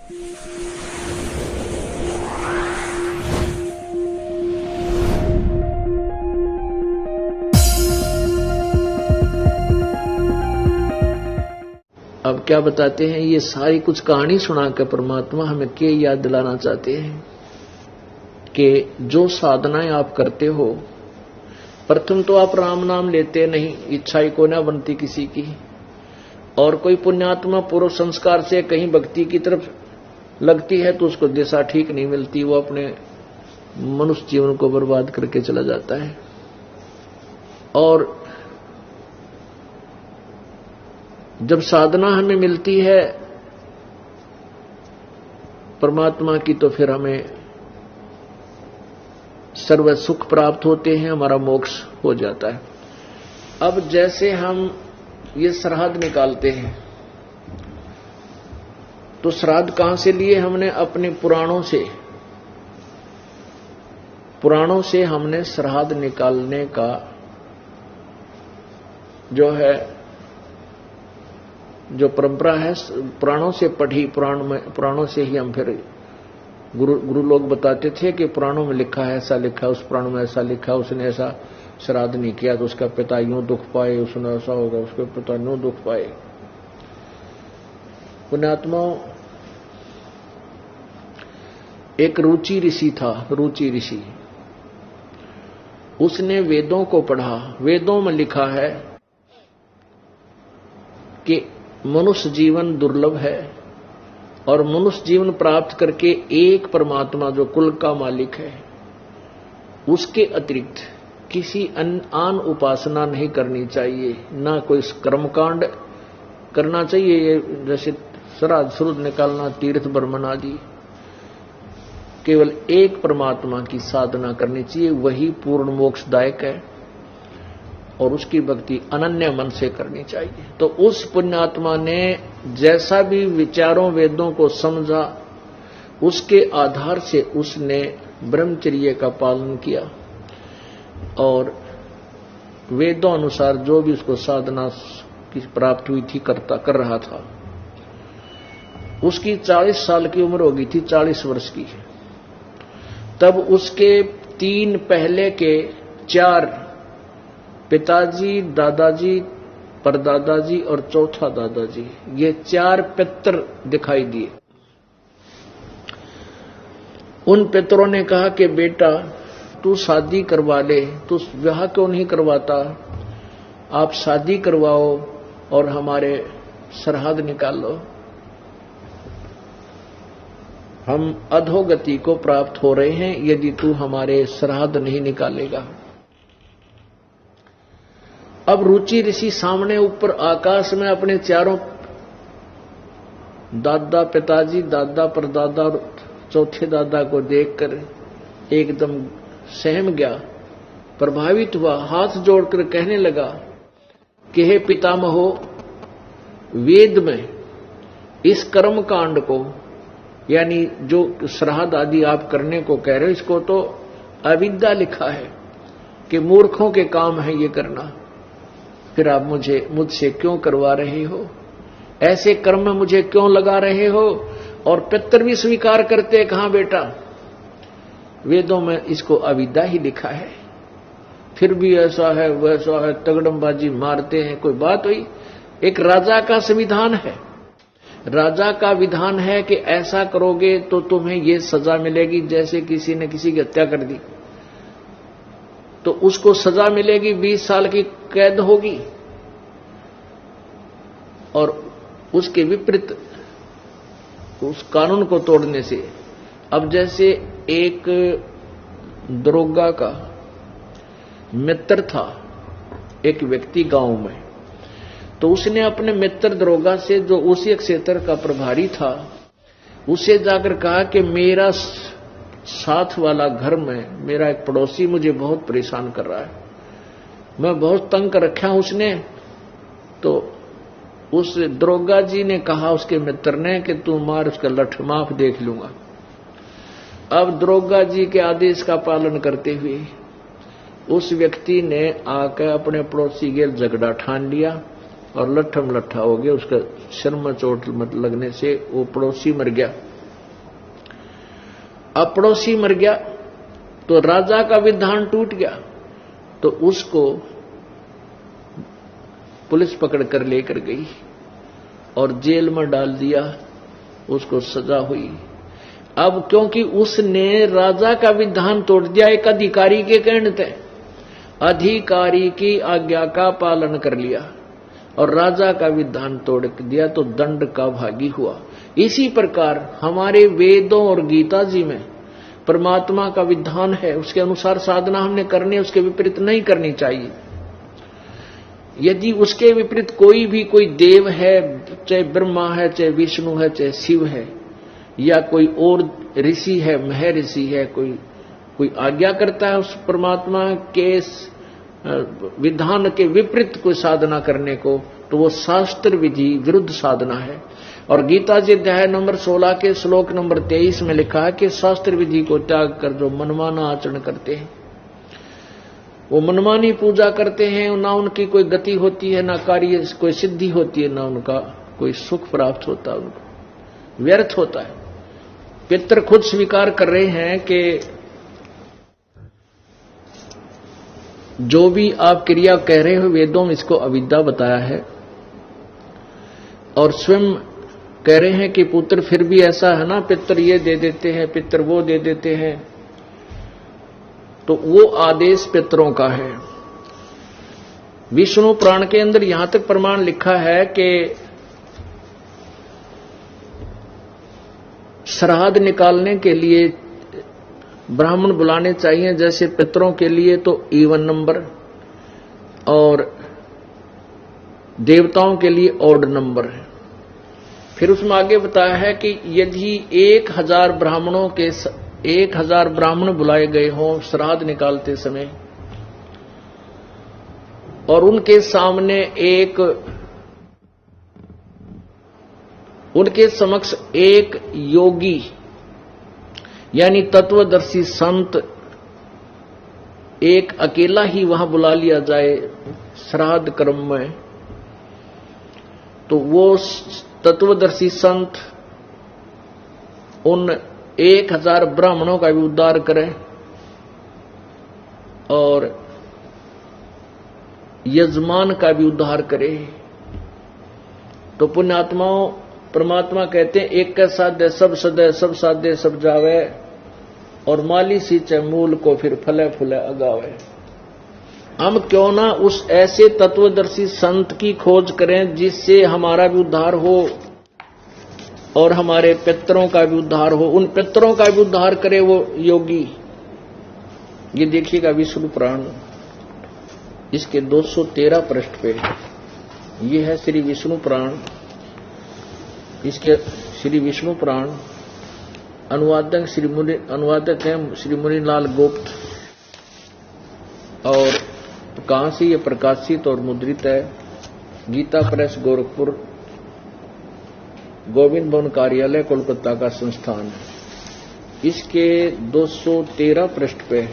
अब क्या बताते हैं, ये सारी कुछ कहानी सुनाकर परमात्मा हमें क्या याद दिलाना चाहते हैं कि जो साधनाएं आप करते हो, प्रथम तो आप राम नाम लेते नहीं, इच्छा ही को ना बनती किसी की, और कोई पुण्यात्मा पूर्व संस्कार से कहीं भक्ति की तरफ लगती है तो उसको दिशा ठीक नहीं मिलती, वो अपने मनुष्य जीवन को बर्बाद करके चला जाता है। और जब साधना हमें मिलती है परमात्मा की तो फिर हमें सर्व सुख प्राप्त होते हैं, हमारा मोक्ष हो जाता है। अब जैसे हम ये श्राद्ध निकालते हैं तो श्राद्ध कहां से लिए हमने? अपने पुराणों से हमने श्राद्ध निकालने का जो परंपरा है पुराणों से पढ़ी, पुराणों से ही हम फिर गुरु लोग बताते थे कि पुराणों में लिखा है, ऐसा लिखा, उस पुराण में ऐसा लिखा, उसने ऐसा श्राद्ध नहीं किया तो उसका पिता यूं दुख पाए, उसने ऐसा होगा, उसके पिता यूं दुख पाए। पुण्यात्माओं, एक रुचि ऋषि था, रुचि ऋषि, उसने वेदों को पढ़ा। वेदों में लिखा है कि मनुष्य जीवन दुर्लभ है और मनुष्य जीवन प्राप्त करके एक परमात्मा जो कुल का मालिक है उसके अतिरिक्त किसी आन उपासना नहीं करनी चाहिए, ना कोई कर्मकांड करना चाहिए, जैसे श्राद्ध शुद्ध निकालना, तीर्थ बर्मन आदि। केवल एक परमात्मा की साधना करनी चाहिए, वही पूर्ण मोक्षदायक है और उसकी भक्ति अनन्य मन से करनी चाहिए। तो उस पुण्यात्मा ने जैसा भी विचारों वेदों को समझा, उसके आधार से उसने ब्रह्मचर्य का पालन किया और वेदों अनुसार जो भी उसको साधना की प्राप्त हुई थी कर रहा था। उसकी 40 साल की उम्र हो गई थी, 40 वर्ष की। तब उसके 3 पहले के 4 पिताजी, दादाजी, परदादाजी और चौथा दादाजी, ये 4 पितर दिखाई दिए। उन पितरों ने कहा कि बेटा तू शादी करवा ले, तू विवाह क्यों नहीं करवाता, आप शादी करवाओ और हमारे श्राद्ध निकाल लो, हम अधोगति को प्राप्त हो रहे हैं यदि तू हमारे श्राद्ध नहीं निकालेगा। अब रुचि ऋषि सामने ऊपर आकाश में अपने 4 दादा, पिताजी, दादा, परदादा और चौथे दादा को देखकर एकदम सहम गया, प्रभावित हुआ, हाथ जोड़कर कहने लगा कि हे पितामहो, वेद में इस कर्म कांड को, यानी जो श्राद्ध आदि आप करने को कह रहे हो, इसको तो अविद्या लिखा है कि मूर्खों के काम है ये करना, फिर आप मुझसे क्यों करवा रहे हो, ऐसे कर्म में मुझे क्यों लगा रहे हो? और पितर भी स्वीकार करते, कहां बेटा, वेदों में इसको अविद्या ही लिखा है, फिर भी ऐसा है वैसा है, तगड़मबाजी मारते हैं। कोई बात हुई? एक राजा का संविधान है, राजा का विधान है कि ऐसा करोगे तो तुम्हें ये सजा मिलेगी। जैसे किसी ने किसी की हत्या कर दी तो उसको सजा मिलेगी, 20 साल की कैद होगी, और उसके विपरीत उस कानून को तोड़ने से। अब जैसे एक दरोगा का मित्र था, एक व्यक्ति गांव में, तो उसने अपने मित्र दरोगा से, जो उसी क्षेत्र का प्रभारी था, उसे जाकर कहा कि मेरा साथ वाला घर में मेरा एक पड़ोसी मुझे बहुत परेशान कर रहा है, मैं बहुत तंग कर रखा हूं उसने। तो उस दरोगा जी ने कहा उसके मित्र ने कि तू मार उसका लठ, माफ देख लूंगा। अब दरोगा जी के आदेश का पालन करते हुए उस व्यक्ति ने आकर अपने पड़ोसी के झगड़ा ठान लिया और लट्ठम लट्ठा हो गया, उसका सिर में चोट लगने से वो पड़ोसी मर गया। अब पड़ोसी मर गया तो राजा का विधान टूट गया, तो उसको पुलिस पकड़ कर लेकर गई और जेल में डाल दिया, उसको सजा हुई। अब क्योंकि उसने राजा का विधान तोड़ दिया, एक अधिकारी के कहने थे, अधिकारी की आज्ञा का पालन कर लिया और राजा का विधान तोड़ दिया, तो दंड का भागी हुआ। इसी प्रकार हमारे वेदों और गीता जी में परमात्मा का विधान है, उसके अनुसार साधना हमने करनी है, उसके विपरीत नहीं करनी चाहिए। यदि उसके विपरीत कोई देव है, चाहे ब्रह्मा है, चाहे विष्णु है, चाहे शिव है, या कोई और ऋषि है, महर्षि है, कोई आज्ञा करता है उस परमात्मा के विधान के विपरीत कोई साधना करने को, तो वो शास्त्र विधि विरुद्ध साधना है। और गीता जी अध्याय नंबर 16 के श्लोक नंबर 23 में लिखा है कि शास्त्र विधि को त्याग कर जो मनमाना आचरण करते हैं, वो मनमानी पूजा करते हैं, ना उनकी कोई गति होती है, ना कार्य कोई सिद्धि होती है, ना उनका कोई सुख प्राप्त होता है, उनको व्यर्थ होता है। पितर खुद स्वीकार कर रहे हैं कि जो भी आप क्रिया कह रहे हो वेदों में इसको अविद्या बताया है, और स्वयं कह रहे हैं कि पुत्र फिर भी ऐसा है ना, पितर ये दे देते हैं, पितर वो दे देते हैं, तो वो आदेश पितरों का है। विष्णु पुराण के अंदर यहां तक प्रमाण लिखा है कि श्राद्ध निकालने के लिए ब्राह्मण बुलाने चाहिए, जैसे पितरों के लिए तो इवन नंबर और देवताओं के लिए ऑड नंबर है। फिर उसमें आगे बताया है कि यदि 1000 ब्राह्मण बुलाए गए हों श्राद्ध निकालते समय, और उनके सामने उनके समक्ष एक योगी यानी तत्वदर्शी संत एक अकेला ही वहां बुला लिया जाए श्राद्ध कर्म में, तो वो तत्वदर्शी संत उन 1000 ब्राह्मणों का भी उद्धार करे और यजमान का भी उद्धार करे। तो पुण्यात्माओं, परमात्मा कहते हैं एक का साध्य सब सदय, सब साध्य सब जावे, और माली सींचे मूल को फिर फले फूले अगावे। हम क्यों ना उस ऐसे तत्वदर्शी संत की खोज करें जिससे हमारा भी उद्धार हो और हमारे पितरों का भी उद्धार हो, उन पितरों का भी उद्धार करे वो योगी। ये देखिएगा विष्णु पुराण इसके 213 पृष्ठ पे ये है श्री विष्णु पुराण। इसके श्री विष्णु पुराण अनुवादक हैं श्री मुनिलाल गुप्त, और कहां से ये प्रकाशित और मुद्रित है? गीता प्रेस गोरखपुर, गोविंद भवन कार्यालय कोलकाता का संस्थान है। इसके 213 पृष्ठ पे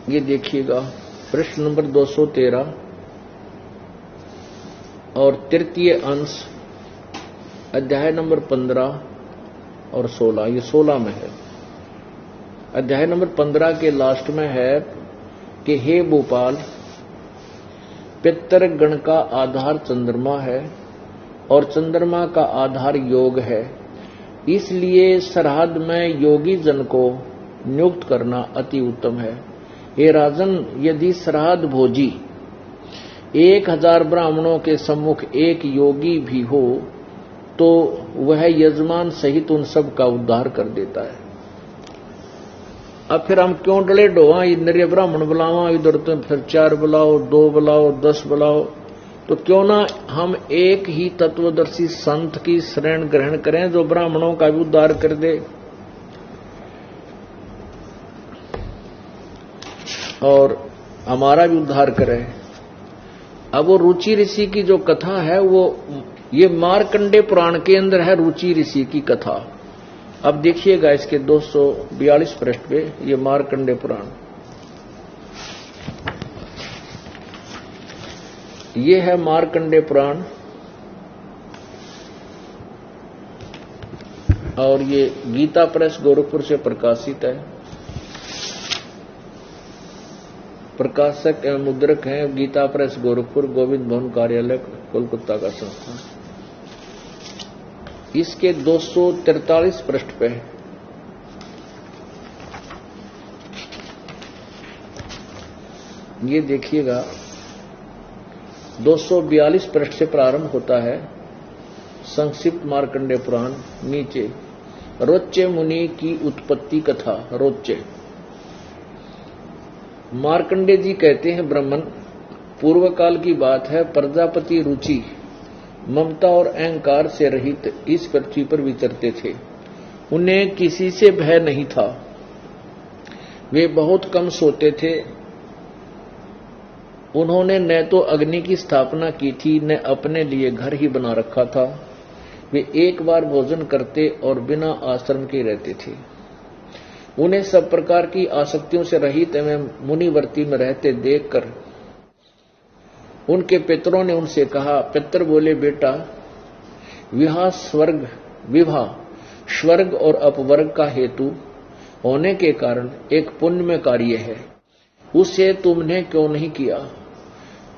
ये देखिएगा, पृष्ठ नंबर 213 और तृतीय अंश अध्याय नंबर 15 और 16, ये 16 में है। अध्याय नंबर 15 के लास्ट में है कि हे भोपाल, पितर गण का आधार चंद्रमा है और चंद्रमा का आधार योग है, इसलिए श्राद्ध में योगी जन को नियुक्त करना अति उत्तम है। हे राजन, यदि श्राद्ध भोजी 1000 ब्राह्मणों के सम्मुख एक योगी भी हो तो वह यजमान सहित उन सब का उद्धार कर देता है। अब फिर हम क्यों डले डोवा, इधर ब्राह्मण बुलावा, इधर तो फिर 4 बुलाओ, 2 बुलाओ, 10 बुलाओ, तो क्यों ना हम एक ही तत्वदर्शी संत की शरण ग्रहण करें जो ब्राह्मणों का भी उद्धार कर दे और हमारा भी उद्धार करे। अब वो रुचि ऋषि की जो कथा है वो ये मार्कंडे पुराण के अंदर है, रुचि ऋषि की कथा। अब देखिएगा इसके 242 पृष्ठ पे ये मार्कंडे पुराण, ये है मार्कंडे पुराण और ये गीता प्रेस गोरखपुर से प्रकाशित है। प्रकाशक एवं मुद्रक हैं गीता प्रेस गोरखपुर, गोविंद भवन कार्यालय कोलकाता का संस्थान। इसके 243 पृष्ठ पे है। ये देखिएगा 242 पृष्ठ से प्रारंभ होता है संक्षिप्त मार्कंडेय पुराण। नीचे रोच्चे मुनि की उत्पत्ति कथा। रोच्चे मार्कंडेय जी कहते हैं, ब्राह्मण पूर्व काल की बात है, प्रजापति रुचि ममता और अहंकार से रहित इस पृथ्वी पर विचरते थे। उन्हें किसी से भय नहीं था। वे बहुत कम सोते थे। उन्होंने न तो अग्नि की स्थापना की थी, न अपने लिए घर ही बना रखा था। वे एक बार भोजन करते और बिना आश्रम के रहते थे। उन्हें सब प्रकार की आसक्तियों से रहित एवं मुनिवर्ती में रहते देखकर उनके पितरों ने उनसे कहा। पितर बोले, बेटा विवाह स्वर्ग और अपवर्ग का हेतु होने के कारण एक पुण्यमय कार्य है, उसे तुमने क्यों नहीं किया?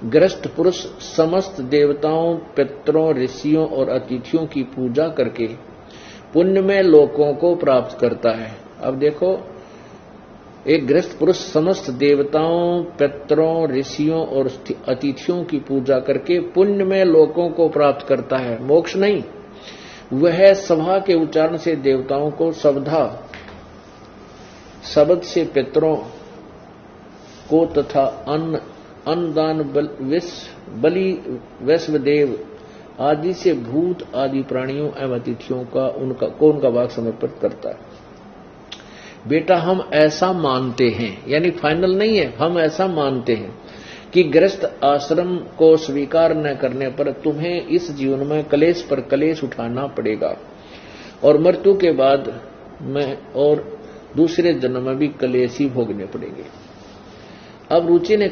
गृहस्थ पुरुष समस्त देवताओं, पितरों, ऋषियों और अतिथियों की पूजा करके पुण्यमय लोकों को प्राप्त करता है। अब देखो, एक गृहस्थ पुरुष समस्त देवताओं, पितरों, ऋषियों और अतिथियों की पूजा करके पुण्यमय लोकों को प्राप्त करता है, मोक्ष नहीं। वह सभा के उच्चारण से देवताओं को सवधा, शब्द से पितरों को तथा अन्नदान बलि वैश्वदेव आदि से भूत आदि प्राणियों एवं अतिथियों का उनका भाग समर्पित करता है। बेटा हम ऐसा मानते हैं, यानी फाइनल नहीं है, हम ऐसा मानते हैं कि गृहस्थ आश्रम को स्वीकार न करने पर तुम्हें इस जीवन में कलेश पर कलेश उठाना पड़ेगा और मृत्यु के बाद में और दूसरे जन्म में भी कलेश ही भोगने पड़ेंगे। अब रुचि ने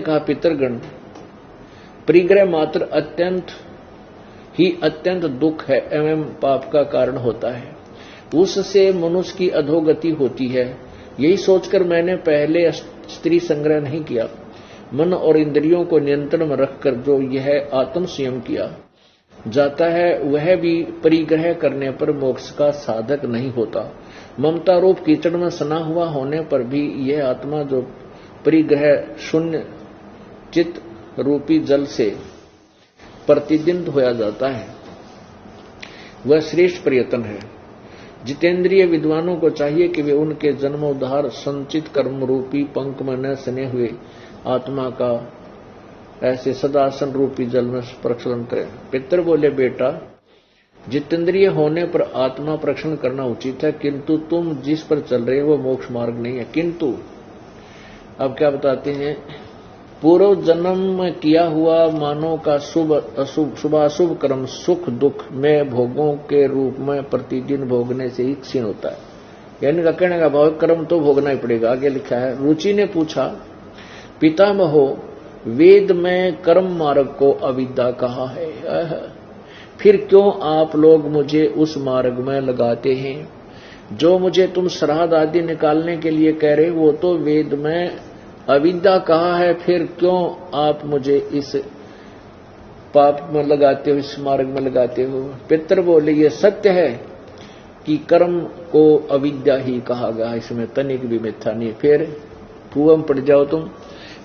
कहा, पितरगण, परिग्रह मात्र अत्यंत दुख है एवं पाप का कारण होता है। उससे मनुष्य की अधोगति होती है। यही सोचकर मैंने पहले स्त्री संग्रह नहीं किया। मन और इंद्रियों को नियंत्रण में रखकर जो यह आत्म संयम किया जाता है, वह भी परिग्रह करने पर मोक्ष का साधक नहीं होता। ममता रूप कीचड़ में सना हुआ होने पर भी यह आत्मा जो परिग्रह शून्य चित्त रूपी जल से प्रतिदिन धोया जाता है, वह श्रेष्ठ प्रयत्न है। जितेंद्रिय विद्वानों को चाहिए कि वे उनके जन्मोद्धार संचित कर्म रूपी पंख में न सने हुए आत्मा का ऐसे सदासन रूपी जल में प्रक्षालन करें। पितर बोले, बेटा जितेंद्रिय होने पर आत्मा प्रक्षालन करना उचित है, किंतु तुम जिस पर चल रहे हो वो मोक्ष मार्ग नहीं है। किंतु अब क्या बताते हैं, पूर्व जन्म में किया हुआ मानव का शुभाशुभ कर्म सुख दुख में भोगों के रूप में प्रतिदिन भोगने से ही क्षीण होता है। यानी कहने का भाव कर्म तो भोगना ही पड़ेगा। आगे लिखा है, रुचि ने पूछा, पितामहो, वेद में कर्म मार्ग को अविद्या कहा है, फिर क्यों आप लोग मुझे उस मार्ग में लगाते हैं? जो मुझे तुम श्राद्ध आदि निकालने के लिए कह रहे, वो तो वेद में अविद्या कहा है, फिर क्यों आप मुझे इस पाप में लगाते हो, इस मार्ग में लगाते हो? पितर बोले, ये सत्य है कि कर्म को अविद्या ही कहा गया, इसमें तनिक भी मिथ्या नहीं। फिर कुआं पड़ जाओ तुम।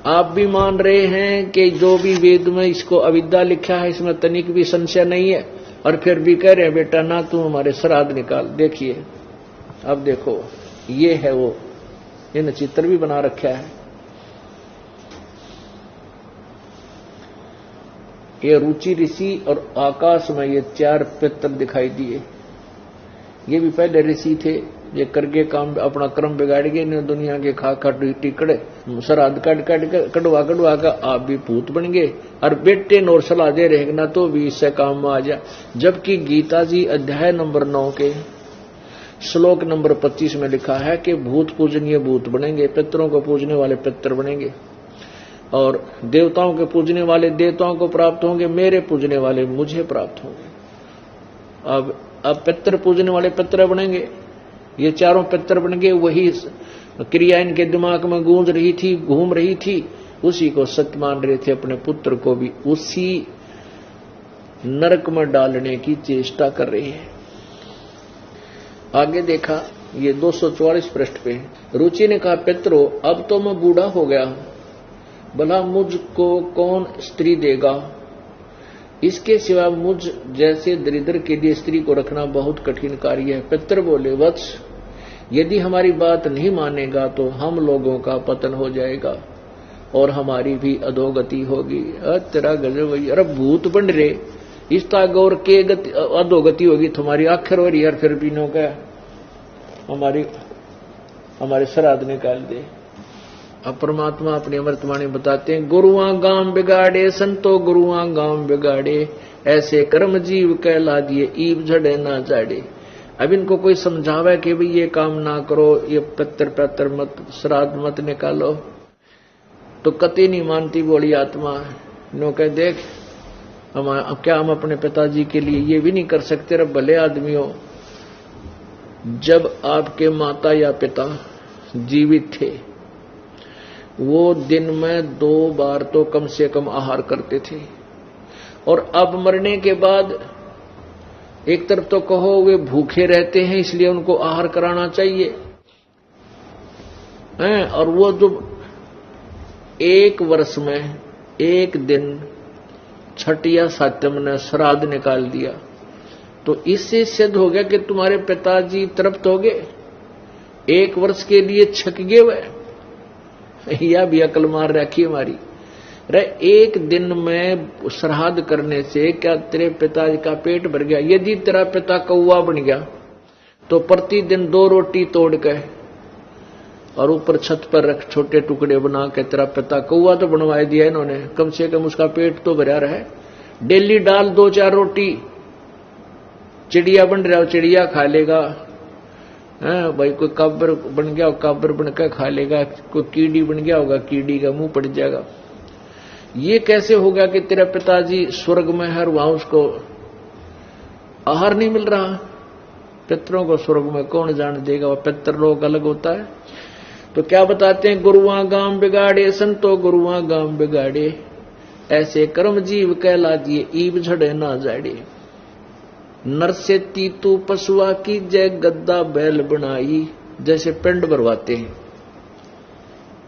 आप भी मान रहे हैं कि जो भी वेद में इसको अविद्या लिखा है, इसमें तनिक भी संशय नहीं है, और फिर भी कह रहे हैं बेटा ना तुम हमारे श्राद्ध निकाल। देखिए, अब देखो, ये है वो, इन चित्र भी बना रखा है। ये रुचि ऋषि और आकाश में ये 4 पितर दिखाई दिए। ये भी पहले ऋषि थे, ये करके काम अपना क्रम बिगाड़ गए, इन्हें दुनिया के खा टिकड़े श्राद्ध कटवा का आप भी भूत बन गए, और बेटे नोर सलाह दे रहेगा ना तो भी इससे काम में आ जा। जबकि गीता जी अध्याय नंबर 9 के श्लोक नंबर 25 में लिखा है कि भूत पूजनीय भूत बनेंगे, पितरों को पूजने वाले पितर बनेंगे, और देवताओं के पूजने वाले देवताओं को प्राप्त होंगे, मेरे पूजने वाले मुझे प्राप्त होंगे। अब पितर पूजने वाले पितर बनेंगे, ये चारों पितर बन गए। वही क्रिया इनके दिमाग में गूंज रही थी, घूम रही थी, उसी को सत्य मान रहे थे। अपने पुत्र को भी उसी नरक में डालने की चेष्टा कर रहे हैं। आगे देखा, ये 244 पृष्ठ पे रुचि ने कहा, पितरो अब तो मैं बूढ़ा हो गया, भला मुझको कौन स्त्री देगा? इसके सिवा मुझ जैसे दरिद्र के लिए स्त्री को रखना बहुत कठिन कार्य है। पितर बोले, वत्स यदि हमारी बात नहीं मानेगा तो हम लोगों का पतन हो जाएगा और हमारी भी अधोगति होगी। तेरा गजब भैया, अरे भूत बन रहे, इस तागौर के अधोगति होगी तुम्हारी। आखिर और यार फिर भी नो क्या हमारे श्राद्ध निकाल दे। अब परमात्मा अपनी अमृतवाणी बताते हैं, गुरुआ गांव बिगाड़े संतो गुरुआ गांव बिगाड़े, ऐसे कर्म जीव कहला दिए ईब झड़े ना जाड़े। अब इनको कोई समझावे कि भाई ये काम ना करो, ये पत्थर मत श्राद्ध मत निकालो, तो कति नहीं मानती बोली आत्मा। नो कह देख क्या हम अपने पिताजी के लिए ये भी नहीं कर सकते? रे भले आदमी हो, जब आपके माता या पिता जीवित थे वो दिन में 2 बार तो कम से कम आहार करते थे, और अब मरने के बाद एक तरफ तो कहो वे भूखे रहते हैं इसलिए उनको आहार कराना चाहिए, और वो जो 1 वर्ष में 1 दिन छठ या सातम ने श्राद्ध निकाल दिया, तो इससे सिद्ध हो गया कि तुम्हारे पिताजी तृप्त हो गए, 1 वर्ष के लिए छक गए वह। या भी अकल मार रखी हमारी। रे 1 दिन में श्राद्ध करने से क्या तेरे पिताजी का पेट भर गया? यदि तेरा पिता कौवा बन गया तो प्रतिदिन 2 रोटी तोड़ के और ऊपर छत पर रख छोटे टुकड़े बना के, तेरा पिता कौवा तो बनवा दिया इन्होंने, कम से कम उसका पेट तो भरा रहे। डेली डाल 2-4 रोटी, चिड़िया बन रहा हो चिड़िया खा लेगा, भाई कोई काबर बन गया काबर बन के खा लेगा, कोई कीड़ी बन गया होगा कीड़ी का मुंह पड़ जाएगा। ये कैसे होगा कि तेरा पिताजी स्वर्ग में है और वहां उसको आहार नहीं मिल रहा? पितरों को स्वर्ग में कौन जान देगा, वह पितर लोग अलग होता है। तो क्या बताते हैं, गुरुआ गांव बिगाड़े संतो गुरुआ गांव बिगाड़े, ऐसे कर्म जीव कहला दिए ईब झड़े ना जाड़े। नर से तीतू पशुआ की जय गद्दा बैल बनाई, जैसे पिंड भरवाते हैं,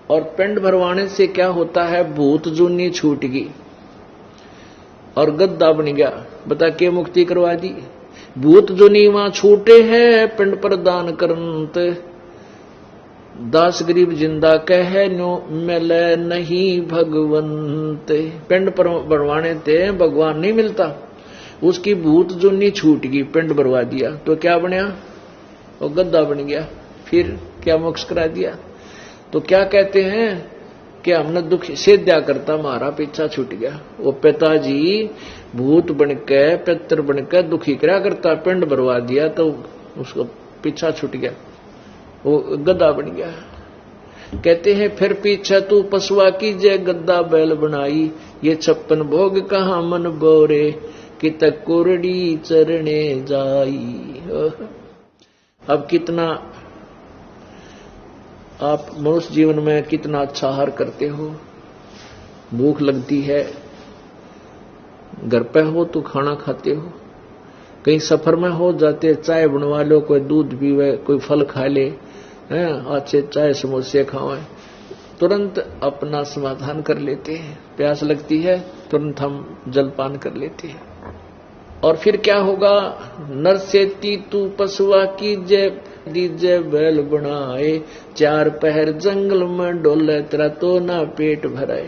और पिंड भरवाने से क्या होता है, भूत जूनी छूट गई और गद्दा बन गया। बता के मुक्ति करवा दी। भूत जूनी वहां छूटे हैं पिंड पर दान करंत, दास गरीब जिंदा कह नो मिले नहीं भगवंत। पिंड पर भरवाने थे भगवान नहीं मिलता, उसकी भूत जुन्नी छूट गई, पिंड भरवा दिया तो क्या बनया, वो गद्दा बन गया। फिर क्या मोक्ष करा दिया? तो क्या कहते हैं कि हमने दुख सेद्या करता हमारा पीछा छूट गया। वो पिताजी भूत बनके पितर बनके दुखी करा करता, पिंड भरवा दिया तो उसको पीछा छूट गया, वो गद्दा बन गया। कहते हैं फिर पीछा तू पशुआ की जय गद्दा बैल बनाई, ये 56 भोग कहां मन बोरे कि तक कुरड़ी चरणे जाई। अब कितना आप मनुष्य जीवन में कितना अच्छा आहार करते हो, भूख लगती है, घर पे हो तो खाना खाते हो, कहीं सफर में हो जाते चाय बनवा लो, कोई दूध पीवे, कोई फल खा ले, अच्छे चाय समोसे खाओ, तुरंत अपना समाधान कर लेते हैं। प्यास लगती है तुरंत हम जलपान कर लेते हैं। और फिर क्या होगा, नर से तीतू पशुआ की जय दीजे बैल बनाए, 4 पहर जंगल में डोले तेरा तो ना पेट भराए।